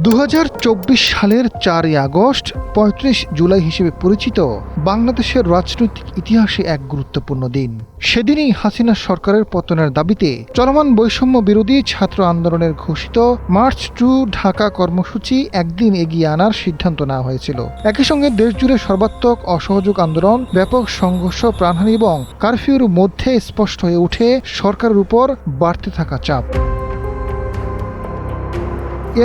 2024 সালের 4 আগস্ট 35 জুলাই হিসেবে পরিচিত বাংলাদেশের রাজনৈতিক ইতিহাসে এক গুরুত্বপূর্ণ দিন। সেদিনই হাসিনা সরকারের পতনের দাবিতে চলমান বৈষম্য বিরোধী ছাত্র আন্দোলনের ঘোষিত মার্চ টু ঢাকা কর্মসূচি একদিন এগিয়ে আনার সিদ্ধান্ত নেওয়া হয়েছিল। একই সঙ্গে দেশজুড়ে সর্বাত্মক অসহযোগ আন্দোলন, ব্যাপক সংঘর্ষ, প্রাণহানি এবং কারফিউর মধ্যে স্পষ্ট হয়ে ওঠে সরকারের উপর বাড়তে থাকা চাপ।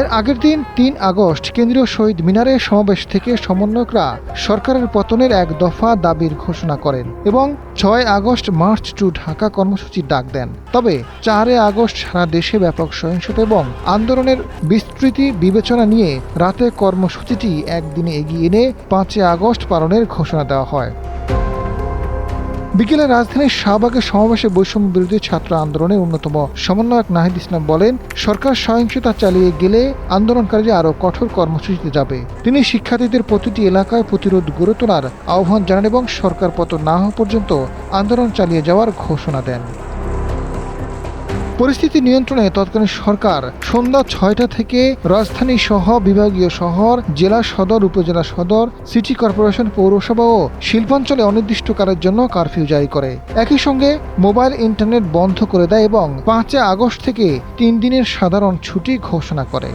এর আগের দিন 3 আগস্ট কেন্দ্রীয় শহীদ মিনারে সমাবেশ থেকে সমন্বয়করা সরকারের পতনের এক দফা দাবির ঘোষণা করেন এবং 6 আগস্ট মার্চ টু ঢাকা কর্মসূচির ডাক দেন। তবে 4 আগস্ট সারা দেশে ব্যাপক সহিংসতা এবং আন্দোলনের বিস্তৃতি বিবেচনা নিয়ে রাতে কর্মসূচিটি একদিনে এগিয়ে এনে 5 আগস্ট পালনের ঘোষণা দেওয়া হয়। বিকেলে রাজধানীর শাহবাগে সমাবেশে বৈষম্য বিরোধী ছাত্র আন্দোলনের অন্যতম সমন্বয়ক নাহিদ ইসলাম বলেন, সরকার সহিংসতা চালিয়ে গেলে আন্দোলনকারীরা আরও কঠোর কর্মসূচিতে যাবে। তিনি শিক্ষার্থীদের প্রতিটি এলাকায় প্রতিরোধ গড়ে তোলার আহ্বান জানান এবং সরকার পতন না হওয়া পর্যন্ত আন্দোলন চালিয়ে যাওয়ার ঘোষণা দেন। পরিস্থিতি নিয়ন্ত্রণে তৎকালীন সরকার সন্ধ্যা 6টা থেকে রাজধানী সহ বিভাগীয় শহর, জেলা সদর, উপজেলা সদর, সিটি কর্পোরেশন, পৌরসভা ও শিল্পাঞ্চলে অনির্দিষ্টকালের জন্য কারফিউ জারি করে। একই সঙ্গে মোবাইল ইন্টারনেট বন্ধ করে দেয় এবং 5 আগস্ট থেকে 3 দিনের সাধারণ ছুটি ঘোষণা করে।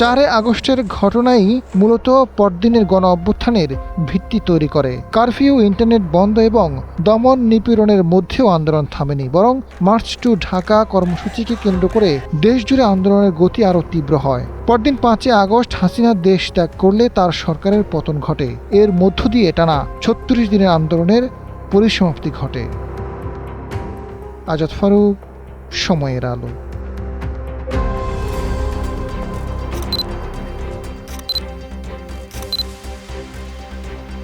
4 আগস্টের ঘটনাই মূলত পরদিনের গণ অভ্যুত্থানের ভিত্তি তৈরি করে। কারফিউ, ইন্টারনেট বন্ধ এবং দমন নিপীড়নের মধ্যেও আন্দোলন থামেনি, বরং মার্চ টু ঢাকা কর্মসূচিকে কেন্দ্র করে দেশজুড়ে আন্দোলনের গতি আরও তীব্র হয়। পরদিন 5 আগস্ট হাসিনা দেশ ত্যাগ করলে তার সরকারের পতন ঘটে। এর মধ্য দিয়ে টানা 36 দিনের আন্দোলনের পরিসমাপ্তি ঘটে। আজাদ ফারুক, সময়ের আলো।